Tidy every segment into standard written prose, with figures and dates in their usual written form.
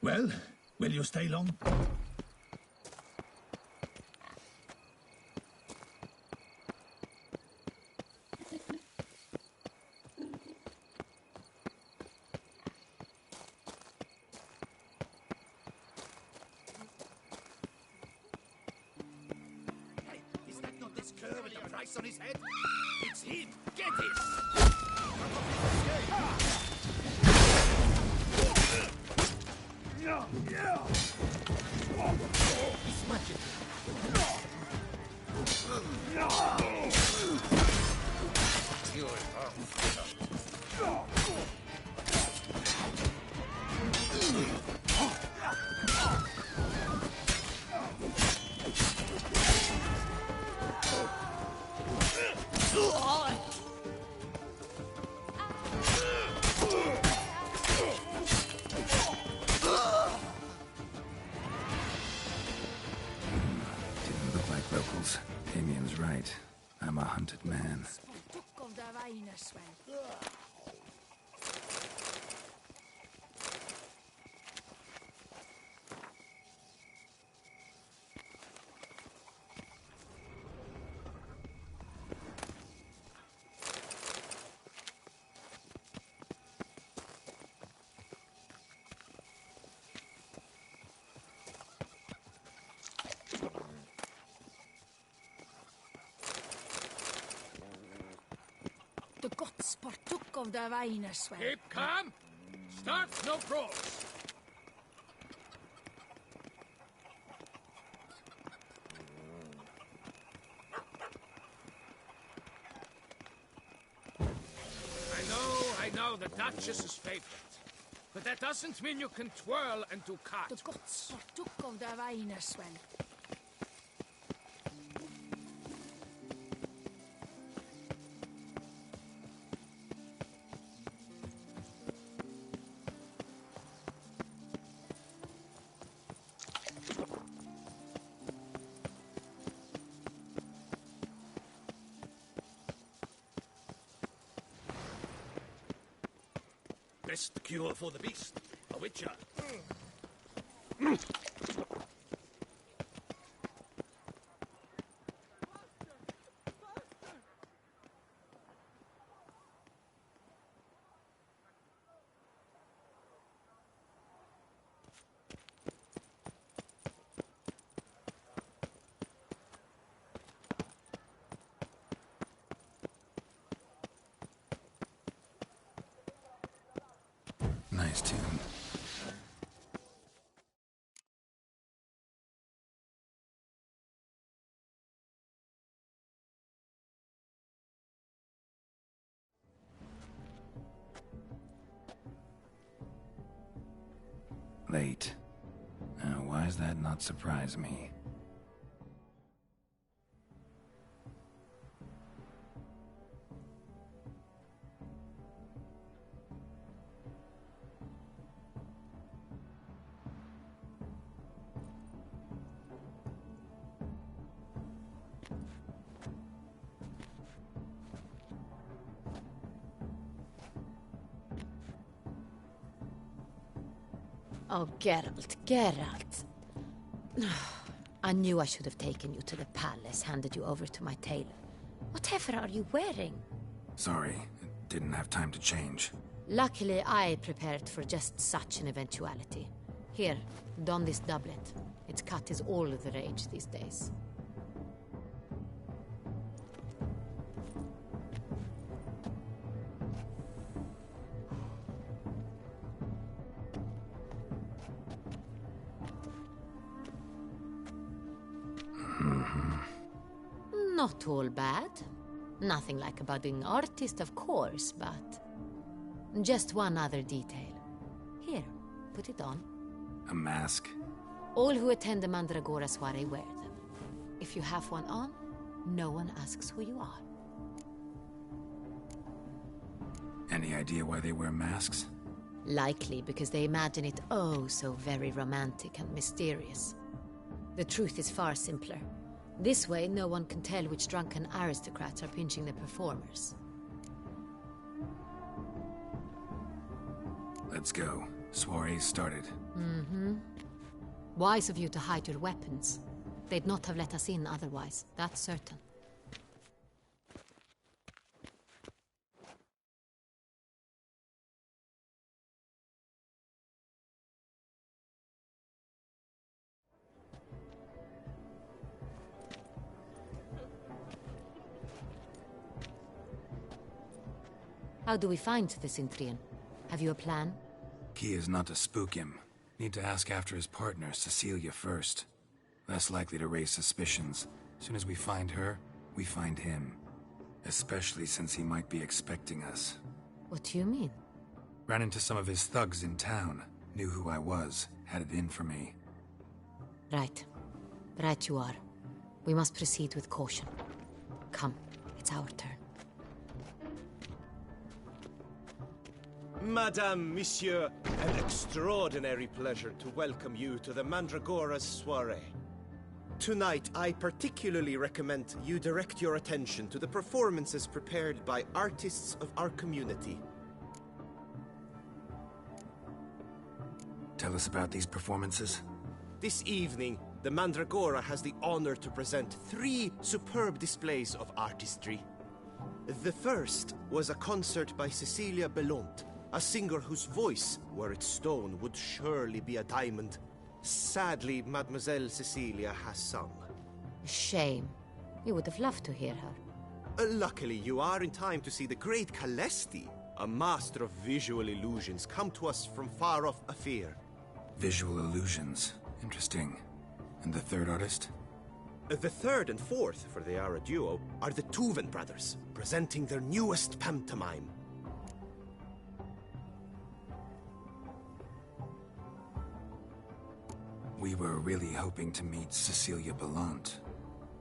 Well, will you stay long? Hey, is that not this cur with the price on his head? It's him! Get him! He's magic. Didn't look like locals. Damien's right. I'm a hunted man. The gods partook of the Weinerswell. Keep calm! Start no pros! I know, the Duchess's favorite. But that doesn't mean you can twirl and do cut. The gods partook of the Weinerswell. Best cure for the beast. A witcher. Nice tune. Late. Why does that not surprise me? Oh, Geralt. I knew I should have taken you to the palace, handed you over to my tailor. Whatever are you wearing? Sorry, didn't have time to change. Luckily, I prepared for just such an eventuality. Here, don this doublet. Its cut is all the rage these days. Not all bad. Nothing like a budding artist, of course, but... just one other detail. Here, put it on. A mask? All who attend the Mandragora soiree wear them. If you have one on, no one asks who you are. Any idea why they wear masks? Likely because they imagine it oh so very romantic and mysterious. The truth is far simpler. This way, no one can tell which drunken aristocrats are pinching the performers. Let's go. Soiree started. Wise of you to hide your weapons. They'd not have let us in otherwise, that's certain. How do we find the Cintrian? Have you a plan? Key is not to spook him. Need to ask after his partner, Cecilia, first. Less likely to raise suspicions. As soon as we find her, we find him. Especially since he might be expecting us. What do you mean? Ran into some of his thugs in town. Knew who I was. Had it in for me. Right. Right you are. We must proceed with caution. Come, it's our turn. Madame, Monsieur, an extraordinary pleasure to welcome you to the Mandragora's soiree. Tonight, I particularly recommend you direct your attention to the performances prepared by artists of our community. Tell us about these performances. This evening, the Mandragora has the honor to present 3 superb displays of artistry. The first was a concert by Cecilia Belont, a singer whose voice, were it stone, would surely be a diamond. Sadly, Mademoiselle Cecilia has sung. Shame. We would have loved to hear her. Luckily, you are in time to see the great Calesti, a master of visual illusions, come to us from far off Afir. Visual illusions. Interesting. And the third artist? The third and fourth, for they are a duo, are the Tuven brothers, presenting their newest pantomime. We were really hoping to meet Cecilia Belont.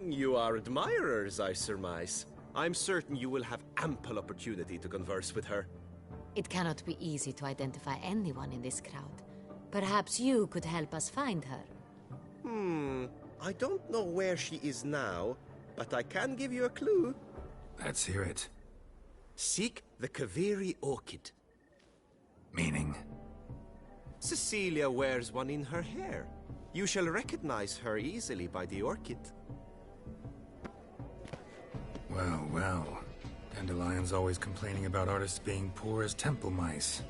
You are admirers, I surmise. I'm certain you will have ample opportunity to converse with her. It cannot be easy to identify anyone in this crowd. Perhaps you could help us find her. I don't know where she is now, but I can give you a clue. Let's hear it. Seek the Kaveri orchid. Meaning? Cecilia wears one in her hair. You shall recognize her easily by the orchid. Well, well. Dandelion's always complaining about artists being poor as temple mice.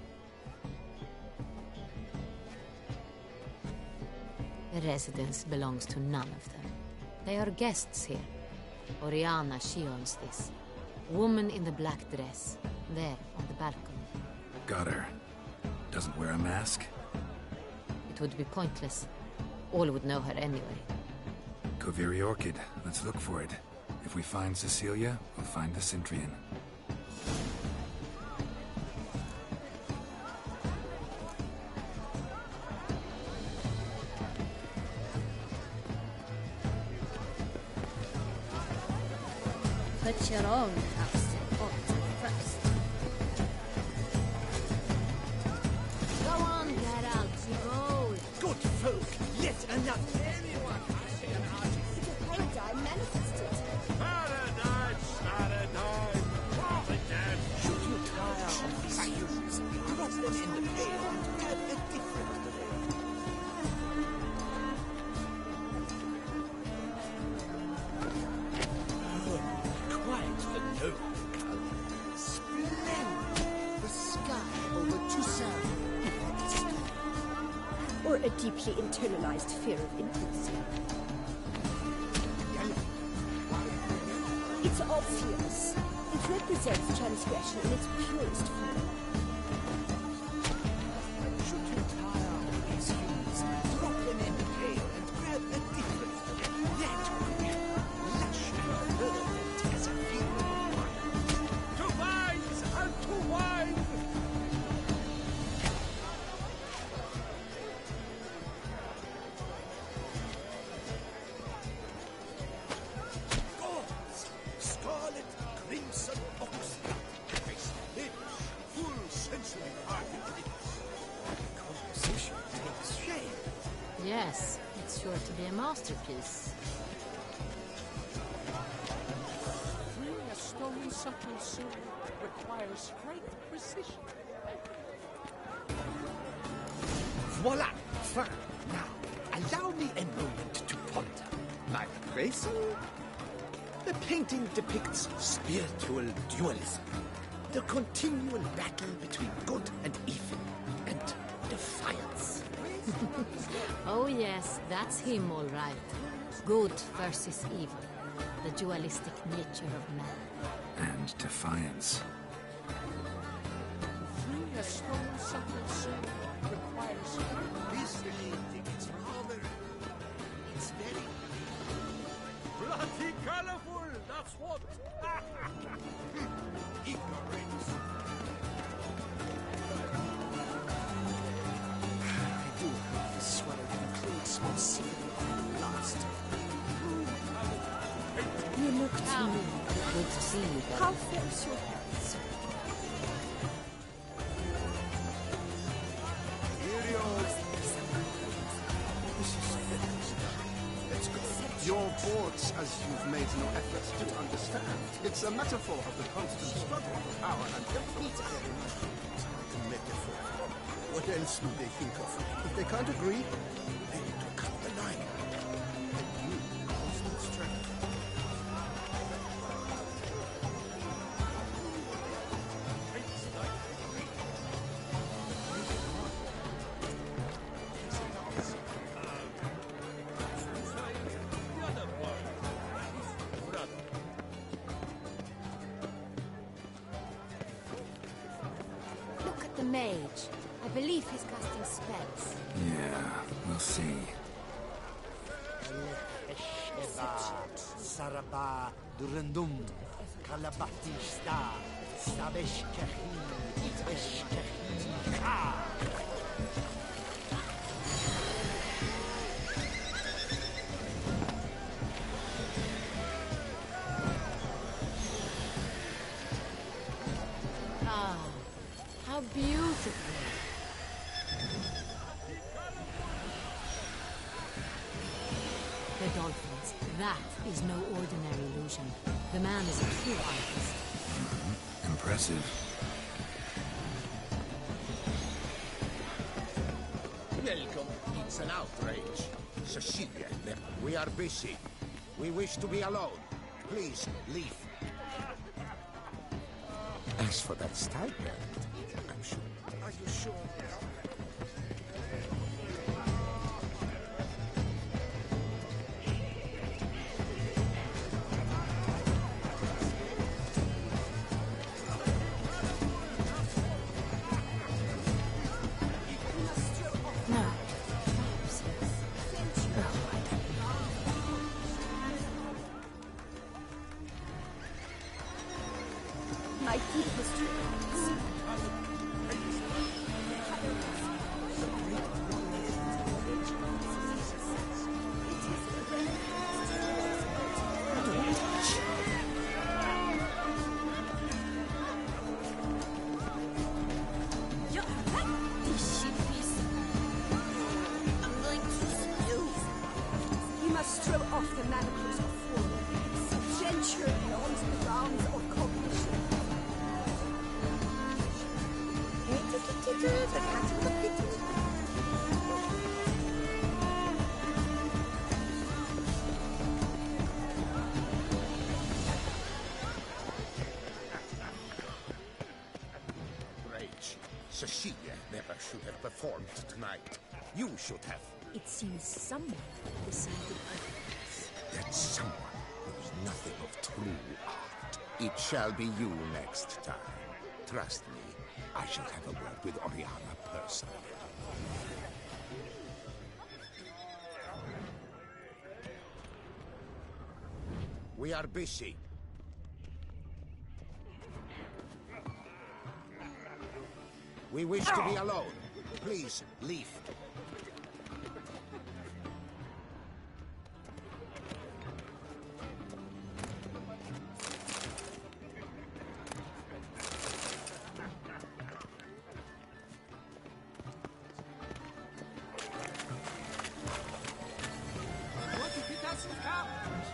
The residence belongs to none of them. They are guests here. Oriana, she owns this. Woman in the black dress. There, on the balcony. Got her. Doesn't wear a mask? It would be pointless. All would know her anyway. Kaveri Orchid. Let's look for it. If we find Cecilia, we'll find the Cintrian. Put your own house in order first. Go on, Geralt, you go. Good folk, yet another. It's a paradigm manifested. Paradise, paradise, paradise. Should you tire of these humans, drop them in the pail and have a different day. Quite the noble color. Splendid. The sky over Toussaint. Or a deeply internalized fear of intimacy. It's obvious. It represents transgression in its purest form. Should you tire of these humans, drop them in the pail and grab a different day. That would be lush and verdant as a field of wine. To wines and to wine! Gods, scarlet, crimson, oxford, face rich, full sensory artifice. Composition takes shape. Yes, it's sure to be a masterpiece. Freeing a stone subtle soul requires great precision. Voila! Fine. Now, allow me a moment to ponder. My appraisal? The painting depicts spiritual dualism. The continual battle between good and evil, and defiance. Oh yes, that's him all right. Good versus evil. The dualistic nature of man. And defiance. Free a stone something soon requires This painting, it's rather... It's very... bloody colorful, that's what. ignorance. I do hope this swallow includes small secret at last. You look to me. Good to see you, How Bella. fares your health? Let's go. Your boards, as you've made no effort to understand. It's a metaphor of the constant struggle for power and influence. A metaphor. What else would they think of? If they can't agree, they need to cut the line. And you, constant struggle. Look at the mage. I believe he's casting spells. Yeah, we'll see. Saraba Durandum Kalabatista Sabeshkahi Eshkahi Ka. Ah, how beautiful. The dolphins. That is no ordinary illusion. The man is a true artist. Impressive. Welcome. It's an outrage. Cecilia, we are busy. We wish to be alone. Please, leave. As for that stipend, I'm sure. Are you sure? No. My deepest regards. These sheepies. I'm going to stew. You must throw off the manacles of form. Substantia beyond the bounds of cognition. The cat in the pit. Rage. Cecilia never should have performed tonight. You should have. It seems someone decided otherwise. That someone knows nothing of true art. It shall be you next time. Trust me, I shall have a word with Oriana personally. We are busy. We wish to be alone. Please, leave.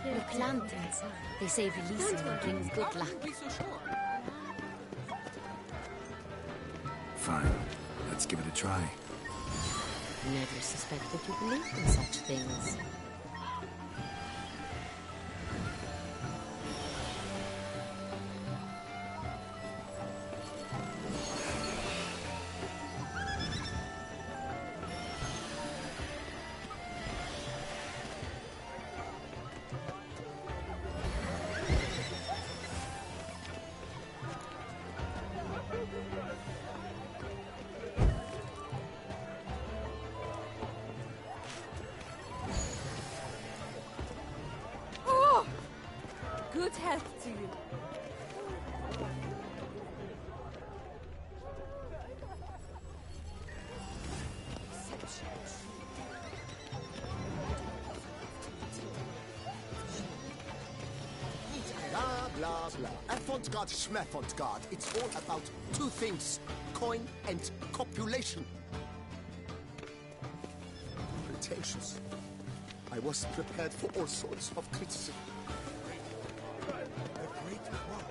The lanterns. They say releasing them brings good luck. Fine. Let's give it a try. Never suspected you believed in such things. Good health to you. Blah, blah, blah. Avant-garde, schmavant-garde. It's all about two things. Coin and copulation. Pretentious. I was prepared for all sorts of criticism. The Great One.